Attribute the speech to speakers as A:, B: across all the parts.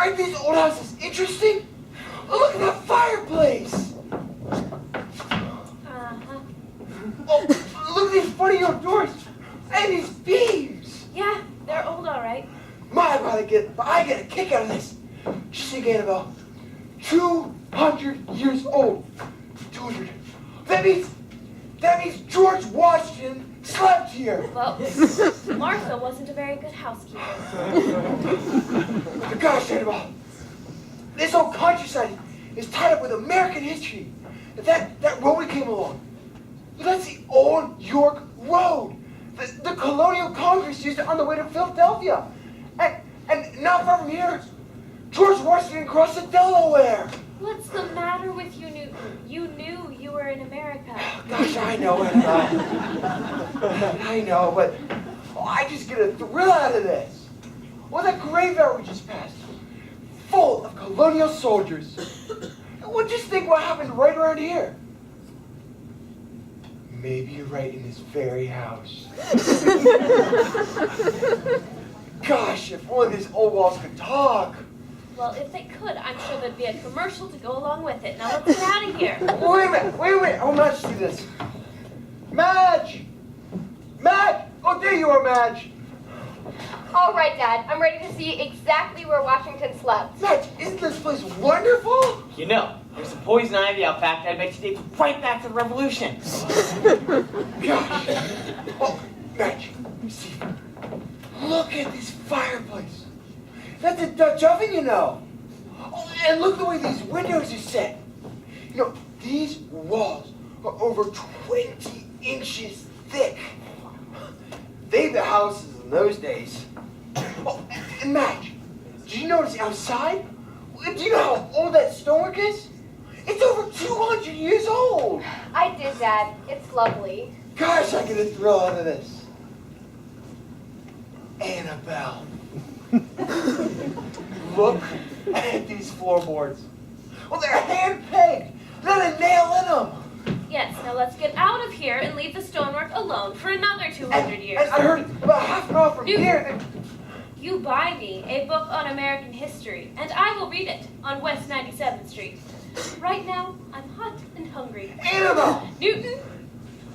A: Aren't these old houses interesting? Oh, look at that fireplace. Oh, look at these funny old doors and these beams.
B: Yeah, they're old, all right.
A: I get a kick out of this. Just think, Annabelle, 200 years old. 200. That means George Washington slept here.
B: Well, Martha wasn't a very good housekeeper.
A: Gosh, Annabelle, this whole countryside is tied up with American history. That road we came along, that's the old York Road. The Colonial Congress used it on the way to Philadelphia. And not far from here, George Washington crossed the Delaware.
B: What's the matter with you, Newton? You knew you were in America.
A: Gosh, I know, Annabelle. I know, but I just get a thrill out of this. Well, that graveyard we just passed, full of colonial soldiers. Well, just think what happened right around here. Maybe right in this very house. Gosh, if only these old walls could talk.
B: Well, if they could, I'm sure there'd be a commercial to go along with it. Now let's get out of here.
A: Wait a minute. Oh, Madge, see this. Madge! Oh, there you are, Madge.
C: All right, Dad. I'm ready to see exactly where Washington slept.
A: Madge, isn't this place wonderful?
D: You know, there's some poison ivy out back that makes you take right back to the Revolution.
A: Gosh. Oh, Madge, see. Look at this fireplace. That's a Dutch oven, you know. Oh, and look the way these windows are set. You know, these walls are over 20 inches thick. They built houses in those days. Oh, and Madge, did you notice outside? Do you know how old that stonework is? It's over 200 years old.
C: I did, Dad. It's lovely.
A: Gosh, I get a thrill out of this. Annabelle. Look at these floorboards. Well, they're hand-pegged. Not a nail in them.
B: Yes, now let's get out of here and leave the stonework alone for another 200 years.
A: And I heard about half an hour from here.
B: You buy me a book on American history, and I will read it on West 97th Street. Right now, I'm hot and hungry.
A: Annabelle!
B: Newton,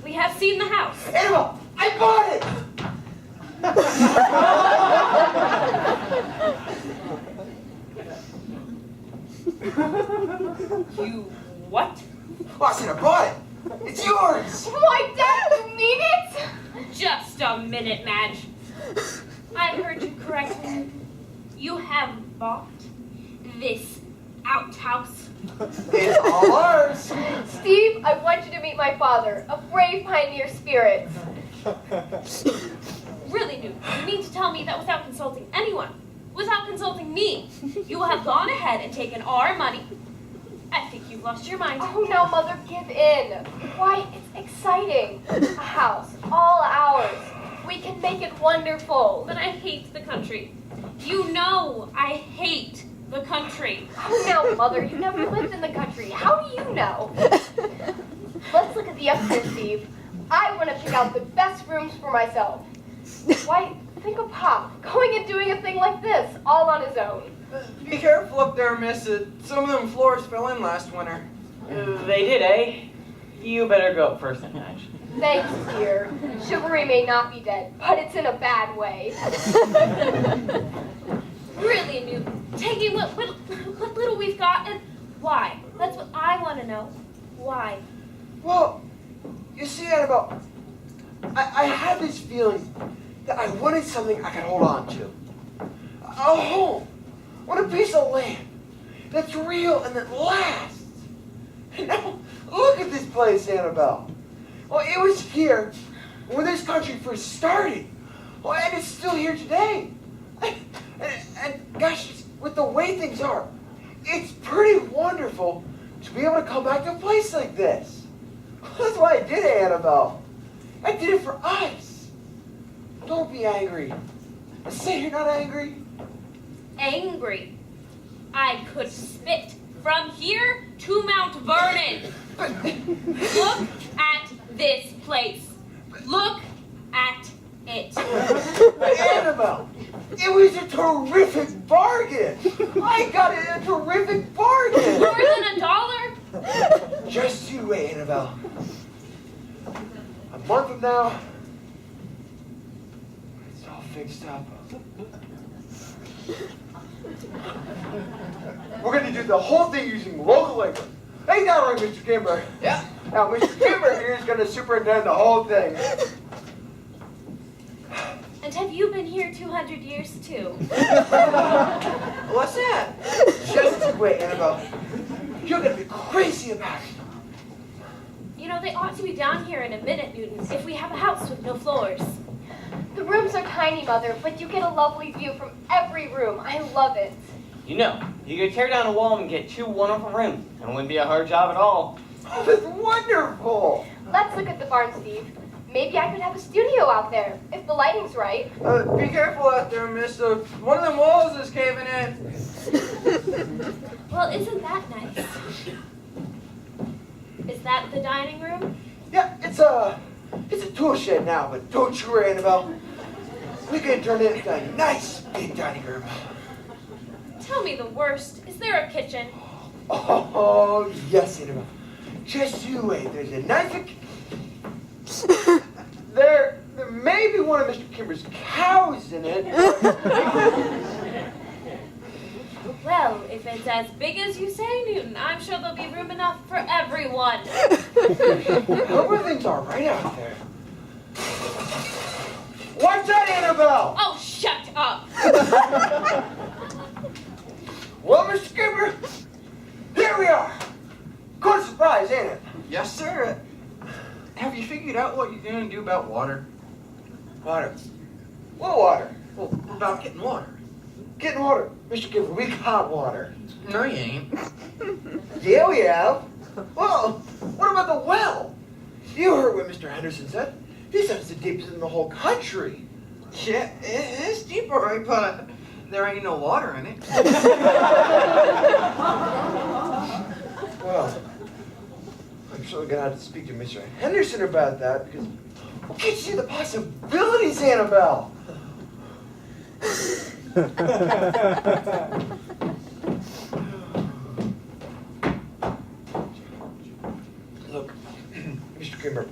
B: we have seen the house.
A: Annabelle, I bought it!
B: You what?
A: Well, I said I bought it. It's yours.
C: Why, Dad, you mean it?
B: Just a minute, Madge. I heard you correctly. You have bought this outhouse.
A: It's all ours.
C: Steve, I want you to meet my father, a brave pioneer spirit.
B: Really, Newton, you mean to tell me that without consulting anyone, without consulting me, you have gone ahead and taken our money? I think you've lost your mind.
C: Oh, now, Mother, give in. Why, it's exciting. A house, all ours. We can make it wonderful.
B: But I hate the country. You know I hate the country.
C: Oh, now, Mother, you never lived in the country. How do you know? Let's look at the upstairs, Steve. I want to pick out the best rooms for myself. Why, think of Pop going and doing a thing like this, all on his own.
E: Be careful up there, miss. Some of them floors fell in last winter.
D: They did, eh? You better go up first, Madge.
C: Thanks, dear. Chivalry may not be dead, but it's in a bad way.
B: Really, Newton, taking what little we've got, and why? That's what I want to know. Why?
A: Well, you see, Annabelle, I had this feeling that I wanted something I could hold on to. A home. I want a piece of land that's real and that lasts. And now, look at this place, Annabelle. Well, it was here when this country first started. Well, and it's still here today. And gosh, with the way things are, it's pretty wonderful to be able to come back to a place like this. That's why I did it, Annabelle. I did it for us. Don't be angry. Say you're not angry.
B: Angry. I could spit from here to Mount Vernon. Look at this place. Look at it.
A: Annabelle, It was a terrific bargain. I got it a terrific bargain.
B: More than $1?
A: Just you wait, Annabelle. A month from now, it's all fixed up. We're going to do the whole thing using local labor. Ain't that right, Mr. Kimber?
E: Yeah.
A: Now, Mr. Kimber here is going to superintend the whole thing.
B: And have you been here 200 years too?
E: What's that?
A: Just you wait, Annabelle. You're going to be crazy about it.
B: You know, they ought to be down here in a minute, Newton, if we have a house with no floors.
C: The rooms are tiny, Mother, but you get a lovely view from every room. I love it.
D: You know, you could tear down a wall and get 2 wonderful rooms. It wouldn't be a hard job at all.
A: Oh, that's wonderful.
C: Let's look at the barn, Steve. Maybe I could have a studio out there, if the lighting's right.
E: Be careful out there, miss. One of them walls is caving in.
B: Well, isn't that nice? Is that the dining room?
A: Yeah, it's a tool shed now, but don't you worry, Annabelle. We can turn it into a nice big dining room.
B: Tell me the worst. Is there a kitchen?
A: Oh, yes, Annabelle. Just you wait. There's a nice... There may be one of Mr. Kimber's cows in it.
B: Well, if it's as big as you say, Newton, I'm sure there'll be room enough for everyone.
A: Everything's all right out there. What's that, Annabelle?
B: Oh, shut up!
A: Well, Mr. Kimber, here we are. Quite a surprise, ain't it?
E: Yes, sir. Have you figured out what you're going to do about water?
A: Water. What water?
E: Well, about getting water.
A: Getting water. Mr. Kimber, we got water.
E: No, you ain't.
A: Yeah, we have. Well, what about the well? You heard what Mr. Henderson said. He said it's the deepest in the whole country.
E: Yeah, it's deep, all right, but there ain't no water in it.
A: Well, I'm sure we're going to have to speak to Mr. Henderson about that because we can't see the possibilities, Annabelle. Look, Mr. Kimber,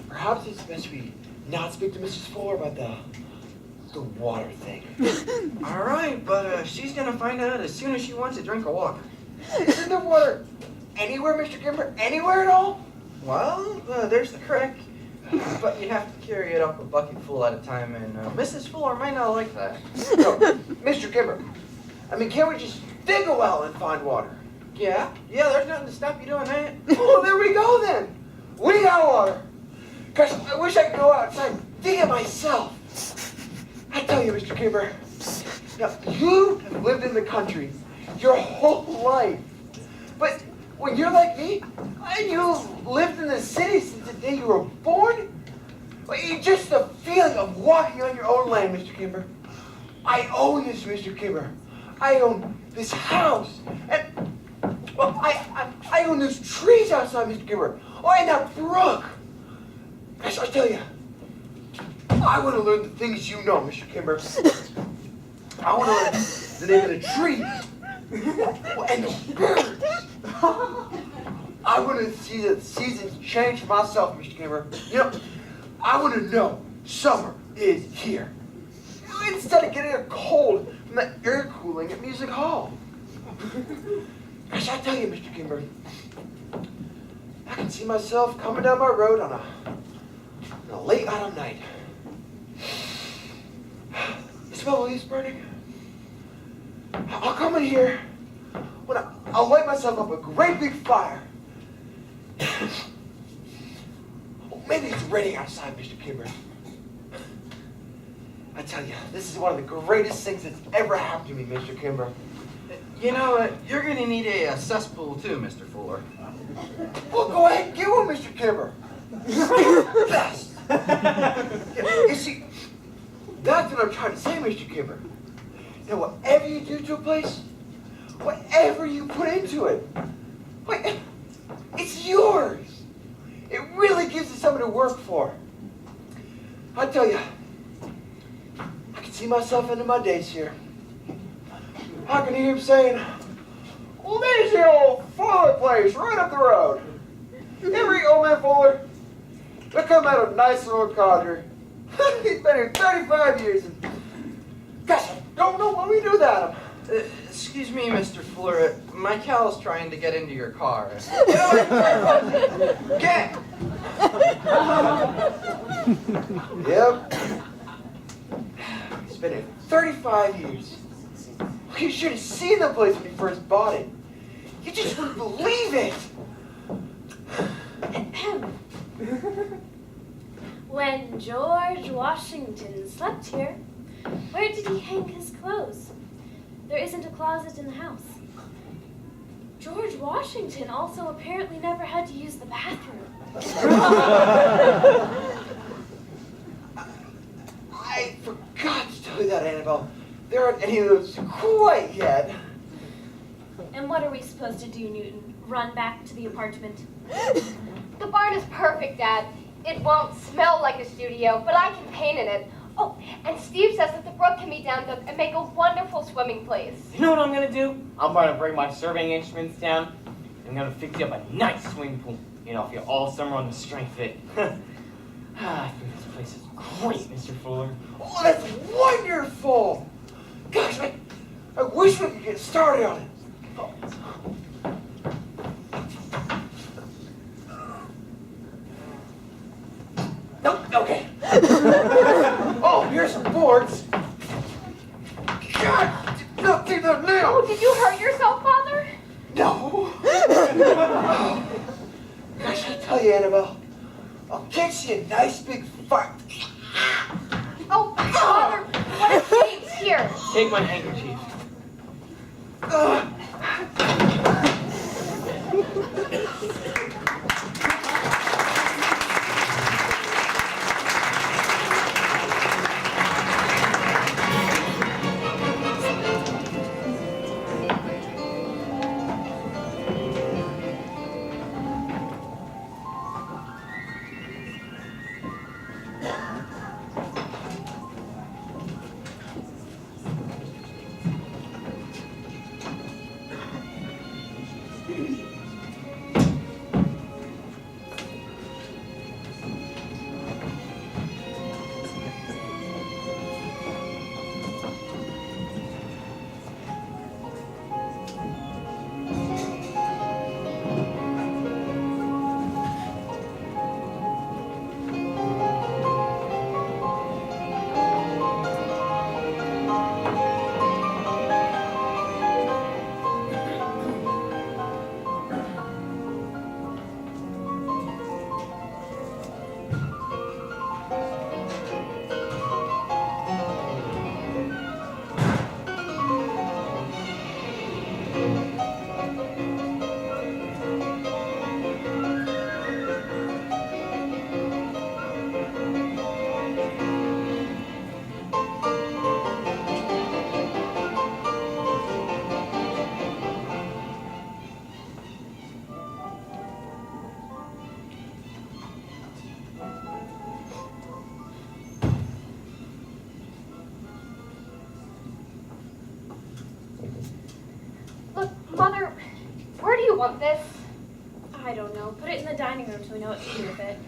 A: perhaps it's best we not speak to Mrs. Fuller about the water thing.
E: All right, but she's going to find out as soon as she wants a drink of water.
A: Isn't there water anywhere, Mr. Kimber? Anywhere at all?
E: Well, there's the creek, but you have to carry it up a bucket full at a time, and Mrs. Fuller might not like that.
A: No, Mr. Kimber, I mean, can't we just dig a well and find water?
E: Yeah, there's nothing to stop you doing that.
A: Well, there we go then. We got water. Gosh, I wish I could go outside and dig it myself. I tell you, Mr. Kimber, now, you have lived in the country your whole life. But when you're like me, and you've lived in the city since the day you were born, well, just the feeling of walking on your own land, Mr. Kimber. I own this, Mr. Kimber. I own this house. And, well, I own those trees outside, Mr. Kimber. Oh, and that brook. Gosh, I tell you, I want to learn the things you know, Mr. Kimber. I want to learn the name of the trees and the birds. I want to see the seasons change for myself, Mr. Kimber. You know, I want to know summer is here. Instead of getting a cold from the air cooling at Music Hall. Gosh, I tell you, Mr. Kimber, I can see myself coming down my road on a late autumn night. You smell the leaves burning? I'll come in here when I'll light myself up a great big fire. Oh, maybe it's raining outside, Mr. Kimber. I tell you, this is one of the greatest things that's ever happened to me, Mr. Kimber.
E: You know, you're going to need a cesspool too, Mr. Fuller.
A: Well, go ahead and give one, Mr. Kimber. Best. You see, that's what I'm trying to say, Mr. Kimber. Now, whatever you do to a place, whatever you put into it, wait, it's yours. It really gives you something to work for. I tell you, I can can see myself into my days here. I can hear him saying, well, there's the old Fuller place right up the road. Every old man Fuller, they come out of a nice little codger. He's been here 35 years. And gosh, I don't know what we do without him.
E: Excuse me, Mr. Fuller. My Cal's trying to get into your car.
A: Get! Yep. He's been here 35 years. You should have seen the place when you first bought it. You just wouldn't believe it.
B: When George Washington slept here, where did he hang his clothes? There isn't a closet in the house. George Washington also apparently never had to use the bathroom.
A: I forgot to tell you that, Annabelle. There aren't any of those quite yet.
B: And what are we supposed to do, Newton? Run back to the apartment?
C: The barn is perfect, Dad. It won't smell like a studio, but I can paint in it. Oh, and Steve says that the brook can be dammed up and make a wonderful swimming place.
D: You know what I'm gonna do? I'm gonna bring my surveying instruments down. I'm gonna fix you up a nice swimming pool. You know, if you're all summer on the strength of it. I think this place is great, Mr. Fuller.
A: Oh, that's wonderful! Gosh, I wish we could get started on it. Nope, okay. Oh, here's some boards. God, look, take the nail.
C: Oh, did you hurt yourself, Father?
A: No. Gosh, I tell you, Annabelle, I'll get you a nice big fight.
C: Oh, Father, what a change here.
D: Take my handkerchief.
C: Look, Mother, where do you want this?
B: I don't know. Put it in the dining room so we know what to do with it.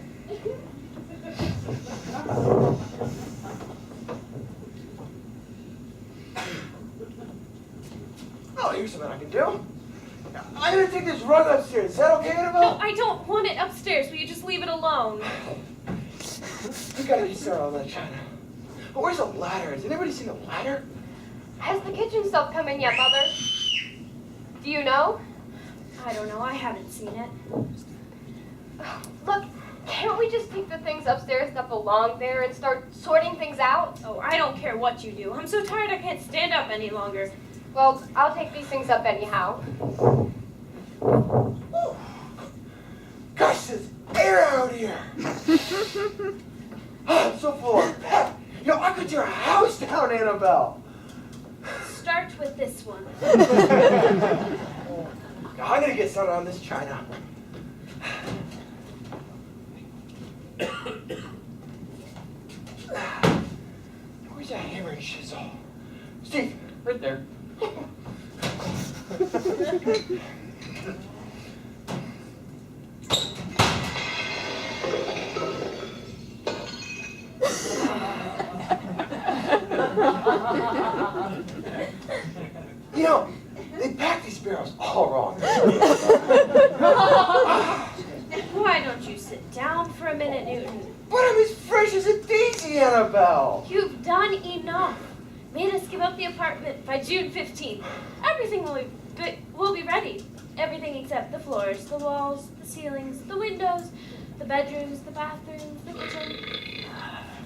A: Oh, here's something I can do. I'm gonna take this rug upstairs. Is that okay, Annabelle?
B: No, I don't want it upstairs. Will you just leave it alone?
A: We gotta get started on that china. Oh, where's the ladder? Has anybody seen a ladder?
C: Has the kitchen stuff come in yet, Mother? Do you know?
B: I don't know. I haven't seen it.
C: Look, can't we just take the things upstairs that belong there and start sorting things out?
B: Oh, I don't care what you do. I'm so tired I can't stand up any longer.
C: Well, I'll take these things up anyhow.
A: Ooh. Gosh, there's air out here. Oh, I'm so full of pep. You know, I could tear a house down, Annabelle.
B: Start with this one.
A: I'm gonna get started on this china. Where's that hammer and chisel? Steve!
D: Right there.
A: You know, they packed these barrels all wrong.
B: Why don't you sit down for a minute, Newton?
A: But I'm as fresh as a daisy, Annabelle.
B: You've done enough. Made us give up the apartment by June 15th. Everything will be ready. Everything except the floors, the walls, the ceilings, the windows, the bedrooms, the bathrooms, the kitchen.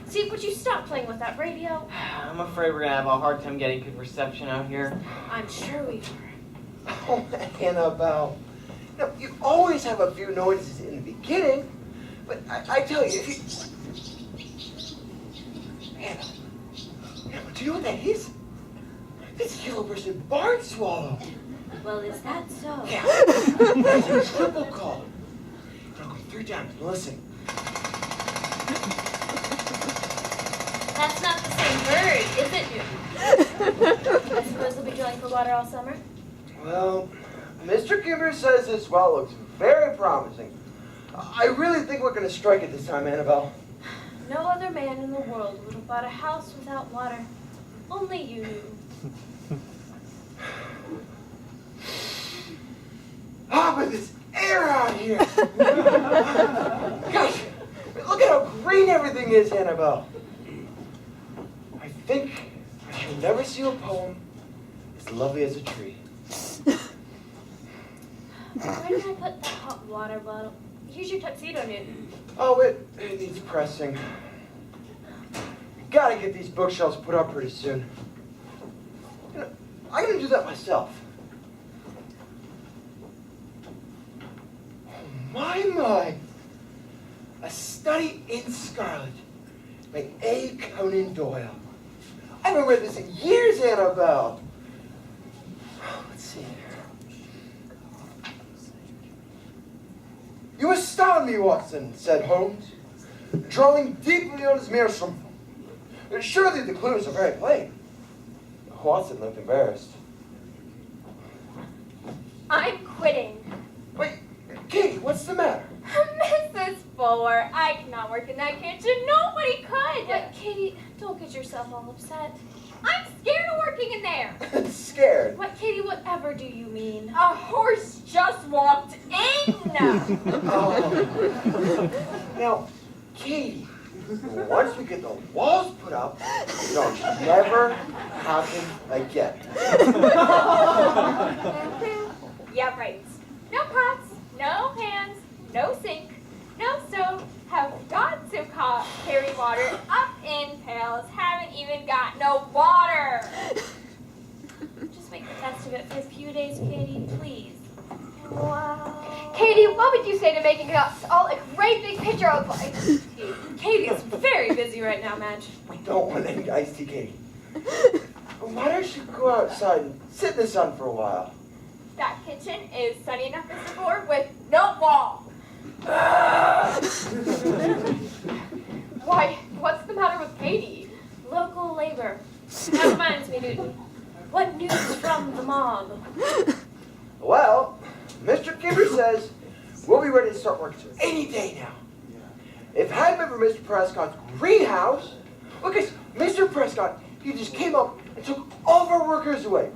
B: Steve, would you stop playing with that radio?
D: I'm afraid we're gonna have a hard time getting good reception out here.
B: I'm sure we are.
A: Oh, Annabelle. Now, you always have a few noises in the beginning, but I tell you, if you... Anna, do you know what that is? It's yellow-breasted barn swallow.
B: Well, is that so?
A: Yeah, that's a triple call. It'll go 3 times. Listen.
B: That's not the same bird, is it, Newton? I suppose we'll be drilling for water all summer?
A: Well, Mr. Kimber says this well looks very promising. I really think we're going to strike it this time, Annabelle.
B: No other man in the world would have bought a house without water. Only you, Newton.
A: Ah, but this air out here. Gosh, look at how green everything is, Annabelle. I think I shall never see a poem as lovely as a tree.
B: Where did I put that hot water bottle? Here's your tuxedo, Newton.
A: Oh, it needs pressing. Gotta get these bookshelves put up pretty soon. You know, I'm gonna do that myself. Oh, my. A Study in Scarlet by A. Conan Doyle. I haven't read this in years, Annabelle. Let's see. You astound me, Watson, said Holmes, drawing deeply on his meerschaum. Surely the clues are very plain. Watson looked embarrassed.
C: I'm quitting.
A: Wait, Katie, what's the matter?
C: Mrs. Fuller, I cannot work in that kitchen. Nobody could.
B: But, Katie, don't get yourself all upset.
C: I'm scared of working in there.
A: Scared.
B: What, Katie, whatever do you mean?
C: A horse just walked in.
A: Oh. Now, Katie, once we get the walls put up, it'll never happen again.
C: Yeah, right. No pots, no pans, no sink, no stove. Have got to carry water up in pails. Haven't even got no water.
B: Just make the best of it for a few days, Katie, please. Wow.
C: Katie, what would you say to making us all a great big picture of life?
B: Katie is very busy right now, Madge.
A: We don't want any iced tea, Katie. Why don't you go outside and sit in the sun for a while?
C: That kitchen is sunny enough as before with no wall. Why, what's the matter with Katie?
B: Local labor. That reminds me, Newton. What news from the mob?
A: Well, Mr. Kimber says we'll be ready to start work any day now. If it hadn't been for Mr. Prescott's greenhouse, because Mr. Prescott, he just came up and took all of our workers away.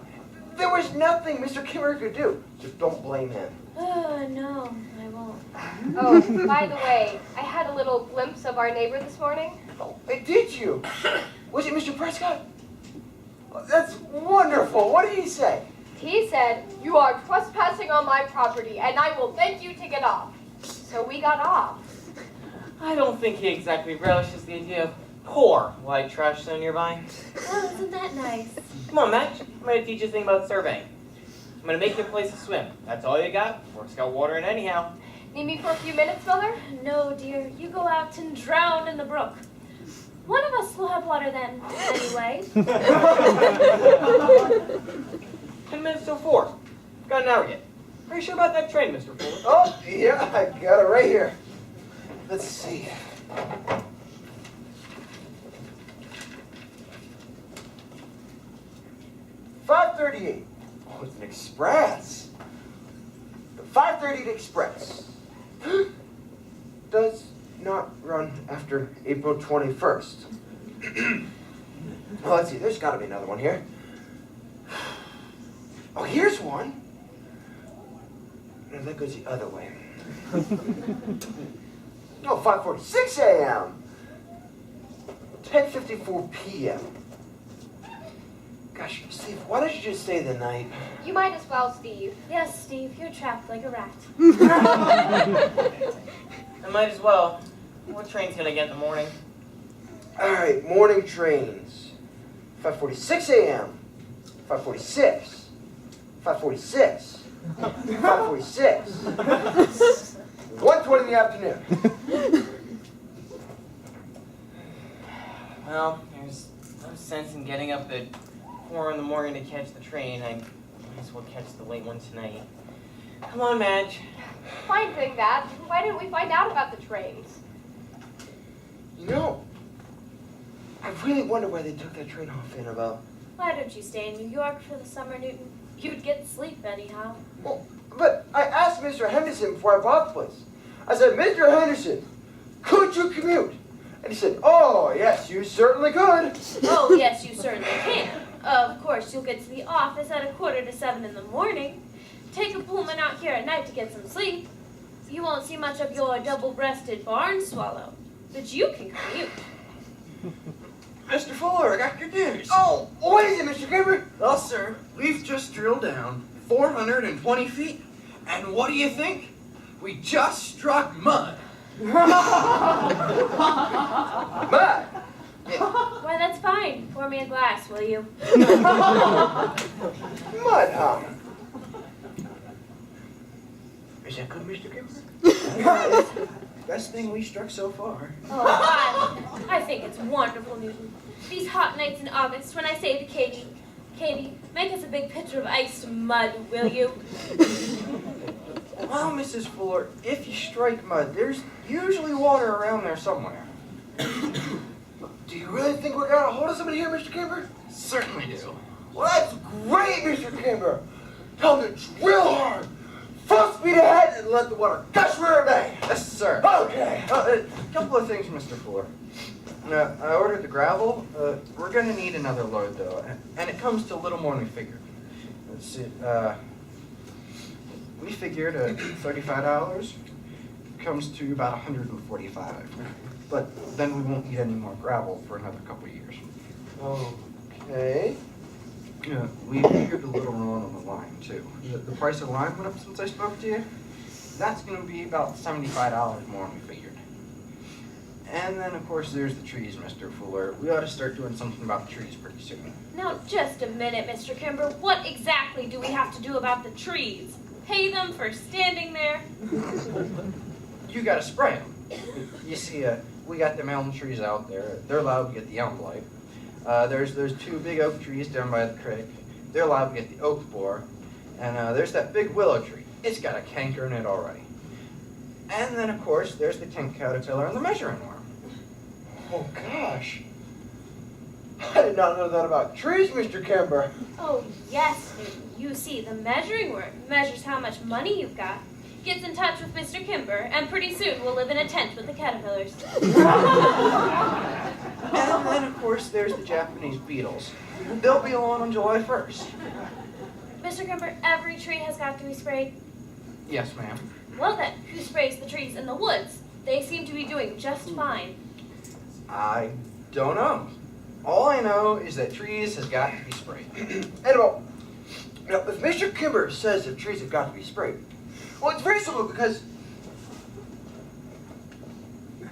A: There was nothing Mr. Kimber could do, so don't blame him.
B: No, I won't.
C: Oh, by the way, I had a little glimpse of our neighbor this morning.
A: Oh, did you? Was it Mr. Prescott? Oh, that's wonderful. What did he say?
C: He said, "You are trespassing on my property, and I will beg you to get off." So we got off.
D: I don't think he exactly relishes the idea of poor white trash so nearby.
B: Oh, isn't that nice?
D: Come on, Madge. I'm going to teach you a thing about surveying. I'm going to make you a place to swim. That's all you got. Work's got water in anyhow.
C: Need me for a few minutes, Mother?
B: No, dear. You go out and drown in the brook. One of us will have water then, anyway.
D: 10 minutes till 4. Got an hour yet. Are you sure about that train, Mr. Fuller?
A: Oh, yeah, I got it right here. Let's see. 538. Oh, it's an express. The 538 Express does not run after April 21st. Well, let's see, there's got to be another one here. Oh, here's one. And that goes the other way. Oh, 5:46 a.m. 10:54 p.m. Gosh, Steve, why don't you just stay the night?
C: You might as well, Steve.
B: Yes, Steve, you're trapped like a rat.
D: I might as well. What train's gonna get in the morning?
A: All right, morning trains. 5:46 a.m. 5:46. 5:46. 5:46. 1:20 in the afternoon.
D: Well, there's no sense in getting up at 4 in the morning to catch the train. I might as well catch the late one tonight. Come on, Madge.
C: Fine thing, Dad. Why didn't we find out about the trains?
A: You know, I really wonder why they took that train off, Annabelle.
B: Why don't you stay in New York for the summer, Newton? You'd get sleep anyhow.
A: Well, but I asked Mr. Henderson before I bought the place. I said, Mr. Henderson, could you commute? And he said, oh, yes, you certainly could.
B: Oh, yes, you certainly can. Of course, you'll get to the office at 6:45 in the morning. Take a Pullman out here at night to get some sleep. You won't see much of your double-breasted barn swallow, but you can commute.
E: Mr. Fuller, I got good news.
A: Oh, what is it, Mr. Kimber?
E: Well, sir, we've just drilled down 420 feet, and what do you think? We just struck mud.
A: Mud.
B: Why, that's fine. Pour me a glass, will you?
A: Mud, huh? Is that good, Mr. Kimber?
E: Best thing we struck so far.
B: Oh, I think it's wonderful, Newton. These hot nights in August, when I say to Katie, Katie, make us a big pitcher of iced mud, will you?
E: Well, Mrs. Fuller, if you strike mud, there's usually water around there somewhere.
A: Do you really think we're gonna hold of somebody here, Mr. Kimber?
E: Certainly do.
A: Well, that's great, Mr. Kimber. Tell them to drill hard, full speed ahead, and let the water gush where it may.
E: Yes, sir.
A: Okay.
E: A couple of things, Mr. Fuller. I ordered the gravel. We're going to need another load, though, and it comes to a little more than we figured. Let's see. We figured $35 comes to about $145, but then we won't need any more gravel for another couple of years.
A: Okay.
E: We figured a little wrong on the lime, too. The price of lime went up since I spoke to you. That's going to be about $75 more than we figured. And then, of course, there's the trees, Mr. Fuller. We ought to start doing something about the trees pretty soon.
B: Now, just a minute, Mr. Kimber. What exactly do we have to do about the trees? Pay them for standing there?
E: You got to spray them. You see, we got them elm trees out there. They're allowed to get the elm blight. There's those two big oak trees down by the creek. They're allowed to get the oak borer. And there's that big willow tree. It's got a canker in it already. And then, of course, there's the tent caterpillar and the measuring worm.
A: Oh, gosh. I did not know that about trees, Mr. Kimber.
B: Oh, yes, Newton. You see, the measuring worm measures how much money you've got, gets in touch with Mr. Kimber, and pretty soon we'll live in a tent with the caterpillars.
E: And then, of course, there's the Japanese beetles. They'll be on July 1st.
B: Mr. Kimber, every tree has got to be sprayed.
E: Yes, ma'am.
B: Well then, who sprays the trees in the woods? They seem to be doing just fine.
E: I don't know. All I know is that trees has got to be sprayed.
A: Annabelle, now, if Mr. Kimber says that trees have got to be sprayed, well, it's very simple because...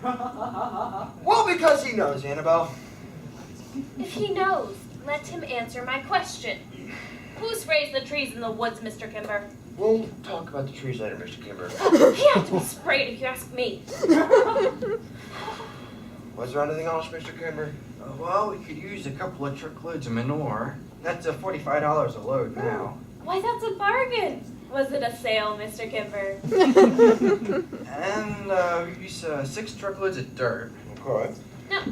A: Well, because he knows, Annabelle.
B: If he knows, let him answer my question. Who sprays the trees in the woods, Mr. Kimber?
A: We'll talk about the trees later, Mr. Kimber.
B: He has to be sprayed if you ask me.
A: Was there anything else, Mr. Kimber?
E: Well, we could use a couple of truckloads of manure. That's $45 a load now.
B: Why, that's a bargain. Was it a sale, Mr. Kimber?
E: And we use 6 truckloads of dirt.
A: Okay.
B: Now,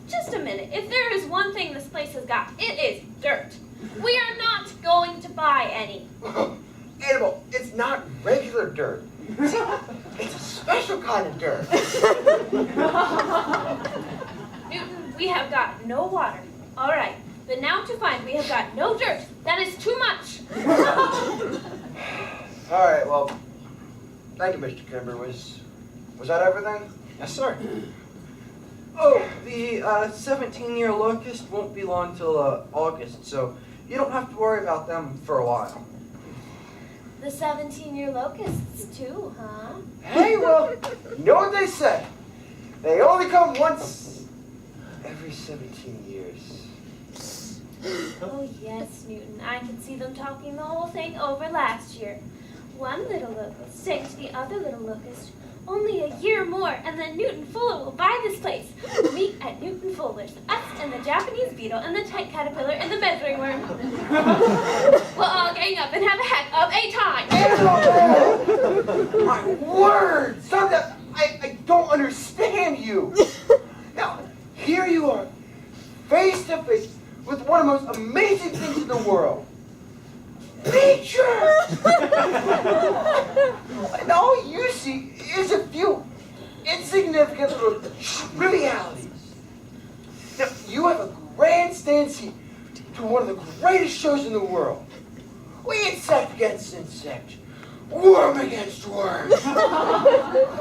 B: just a minute. If there is one thing this place has got, it is dirt. We are not going
A: sugar.
B: Newton, we have got no water. All right, but now to find we have got no dirt. That is too much.
A: All right, well, thank you, Mr. Kimber. Was that everything?
E: Yes, sir. Oh, the 17-year locust won't be long till August, so you don't have to worry about them for a while.
B: The 17-year locusts too, huh?
A: Hey, well, you know what they say? They only come once every 17 years.
B: Oh yes, Newton. I can see them talking the whole thing over last year. One little locust saying to the other little locust, only a year more, and then Newton Fuller will buy this place. Meet at Newton Fuller's, us and the Japanese beetle and the tent caterpillar and the measuring worm. We'll all gang up and have a heck of a time.
A: Annabelle! My word! Stop that! I don't understand you. Now, here you are, face to face with one of the most amazing things in the world. Nature! And all you see is a few insignificant little trivialities. Now, you have a grandstand seat to one of the greatest shows in the world. We insect against insect, worm against worm.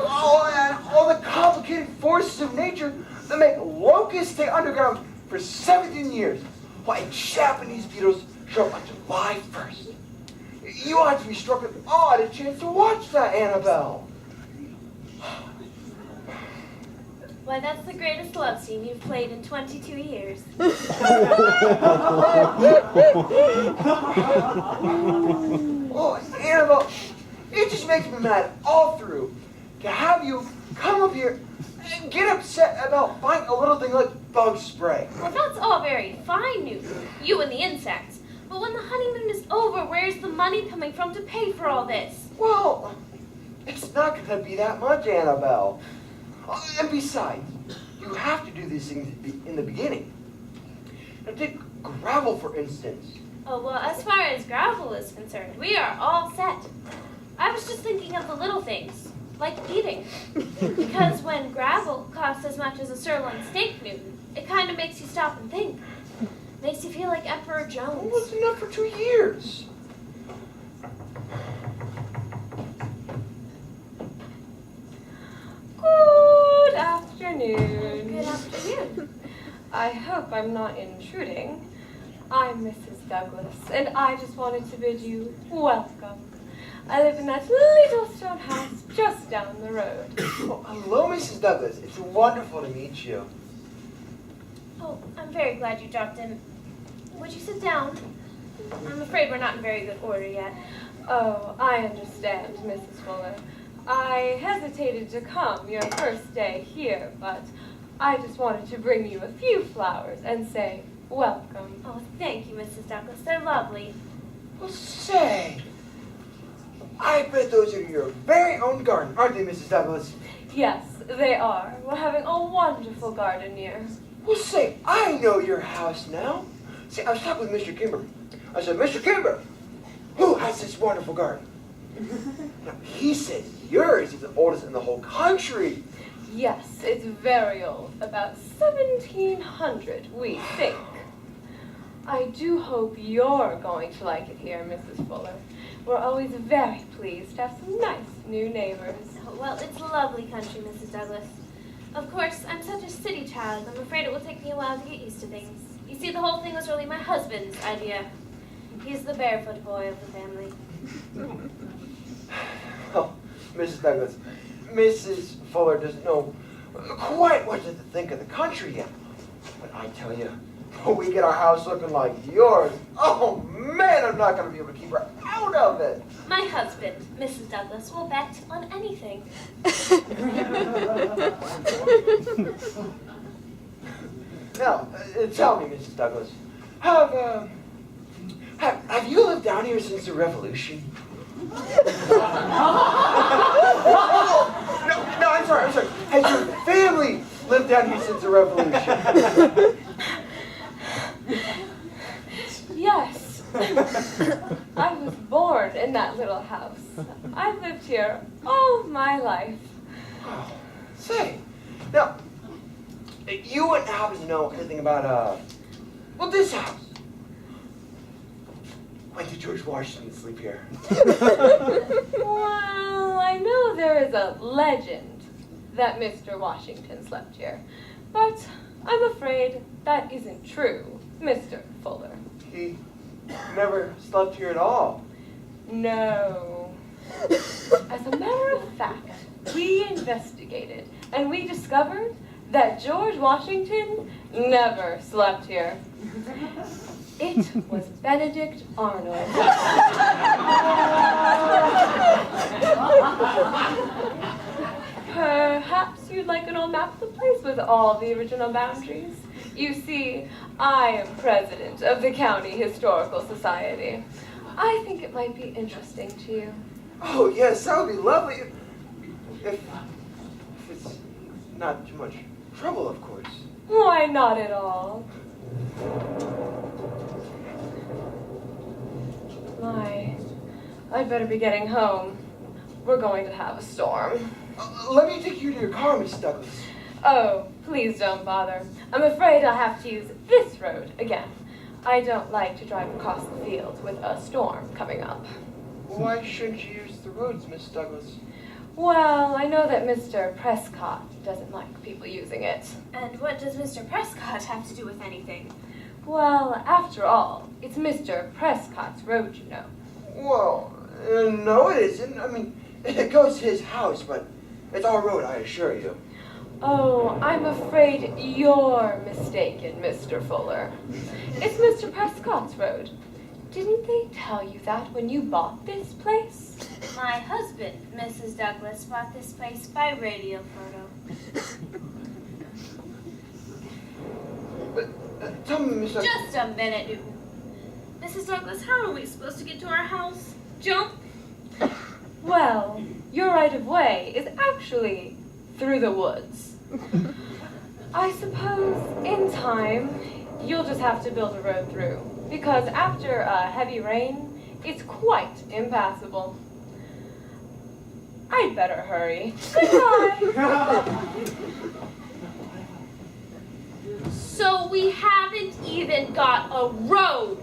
A: All the complicated forces of nature that make locusts stay underground for 17 years, while Japanese beetles show up on July 1st. You ought to be struck with awe at a chance to watch that, Annabelle.
B: Why, that's the greatest love scene you've played in 22 years.
A: Oh, Annabelle, it just makes me mad all through to have you come up here and get upset about buying a little thing like bug spray.
B: Well, that's all very fine, Newton. You and the insects. But when the honeymoon is over, where's the money coming from to pay for all this?
A: Well, it's not going to be that much, Annabelle. And besides, you have to do these things in the beginning. Now, take gravel, for instance.
B: Oh, well, as far as gravel is concerned, we are all set. I was just thinking of the little things, like eating. Because when gravel costs as much as a sirloin steak, Newton, it kind of makes you stop and think. Makes you feel like Emperor Jones.
A: Well, it's enough for 2 years.
F: Good afternoon.
B: Good afternoon.
F: I hope I'm not intruding. I'm Mrs. Douglas, and I just wanted to bid you welcome. I live in that little stone house just down the road.
A: Oh, hello, Mrs. Douglas. It's wonderful to meet you.
B: Oh, I'm very glad you dropped in. Would you sit down? I'm afraid we're not in very good order yet.
F: Oh, I understand, Mrs. Fuller. I hesitated to come your first day here, but I just wanted to bring you a few flowers and say welcome.
B: Oh, thank you, Mrs. Douglas. They're lovely.
A: Well, say, I bet those are your very own garden, aren't they, Mrs. Douglas?
F: Yes, they are. We're having a wonderful garden here.
A: Well, say, I know your house now. See, I was talking with Mr. Kimber. I said, Mr. Kimber, who has this wonderful garden? Now, he says yours is the oldest in the whole country.
F: Yes, it's very old, about 1700, we think. I do hope you're going to like it here, Mrs. Fuller. We're always very pleased to have some nice new neighbors.
B: Oh, well, it's a lovely country, Mrs. Douglas. Of course, I'm such a city child. I'm afraid it will take me a while to get used to things. You see, the whole thing was really my husband's idea. He's the barefoot boy of the family.
A: Oh, Mrs. Douglas, Mrs. Fuller doesn't know quite what to think of the country yet. But I tell you, when we get our house looking like yours, oh man, I'm not going to be able to keep her out of it.
B: My husband, Mrs. Douglas, will bet on anything.
A: Now, tell me, Mrs. Douglas, have you lived down here since the Revolution? No, I'm sorry. Has your family lived down here since the Revolution?
F: Yes. I was born in that little house. I've lived here all my life.
A: Say, now, you wouldn't happen to know anything about, well, this house. When did George Washington sleep here?
F: Well, I know there is a legend that Mr. Washington slept here, but I'm afraid that isn't true, Mr. Fuller.
A: He never slept here at all.
F: No. As a matter of fact, we investigated and we discovered that George Washington never slept here. It was Benedict Arnold. Perhaps you'd like an old map of the place with all the original boundaries. You see, I am president of the County Historical Society. I think it might be interesting to you.
A: Oh, yes, that would be lovely. If it's not too much trouble, of course.
F: Why, not at all. I'd better be getting home. We're going to have a storm.
A: Let me take you to your car, Miss Douglas.
F: Oh, please don't bother. I'm afraid I'll have to use this road again. I don't like to drive across the fields with a storm coming up.
A: Why shouldn't you use the roads, Miss Douglas?
F: Well, I know that Mr. Prescott doesn't like people using it.
B: And what does Mr. Prescott have to do with anything?
F: Well, after all, it's Mr. Prescott's road, you know.
A: Well, no it isn't. I mean, it goes to his house, but it's our road, I assure you.
F: Oh, I'm afraid you're mistaken, Mr. Fuller. It's Mr. Prescott's road. Didn't they tell you that when you bought this place?
B: My husband, Mrs. Douglas, bought this place by radio photo.
A: But tell me, Miss Douglas.
B: Just a minute, Newton. Mrs. Douglas, how are we supposed to get to our house? Jump?
F: Well, your right-of-way is actually through the woods. I suppose in time you'll just have to build a road through, because after a heavy rain, it's quite impassable. I'd better hurry. Goodbye.
B: So we haven't even got a road.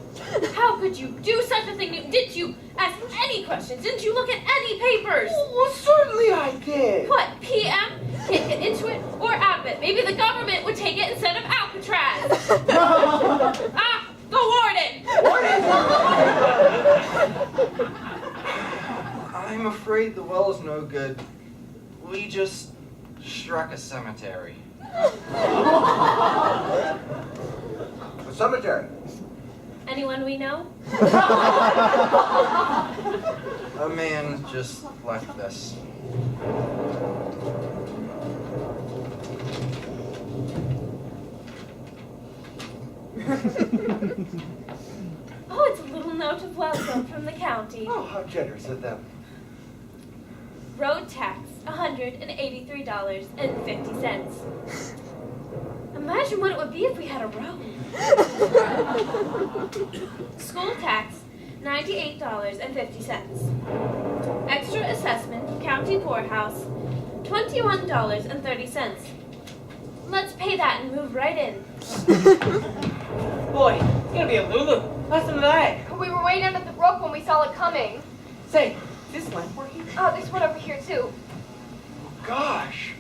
B: How could you do such a thing, Newton? Didn't you ask any questions? Didn't you look at any papers?
A: Well, certainly I did.
B: What, PM? Can't get into it or out of it. Maybe the government would take it instead of Alcatraz. The warden!
E: I'm afraid the well is no good. We just struck a cemetery.
A: A cemetery.
B: Anyone we know?
E: A man just left us.
B: Oh, it's a little note of welcome from the county.
A: Oh, how generous of them.
B: Road tax, $183.50. Imagine what it would be if we had a road. School tax, $98.50. Extra assessment, county poorhouse, $21.30. Let's pay that and move right in.
D: Boy, it's gonna be a Lulu. Listen to that.
C: We were way down at the brook when we saw it coming.
D: Say, is this lamp working?
C: Oh, there's one over here too.
A: Gosh,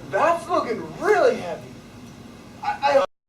A: that's looking really heavy. I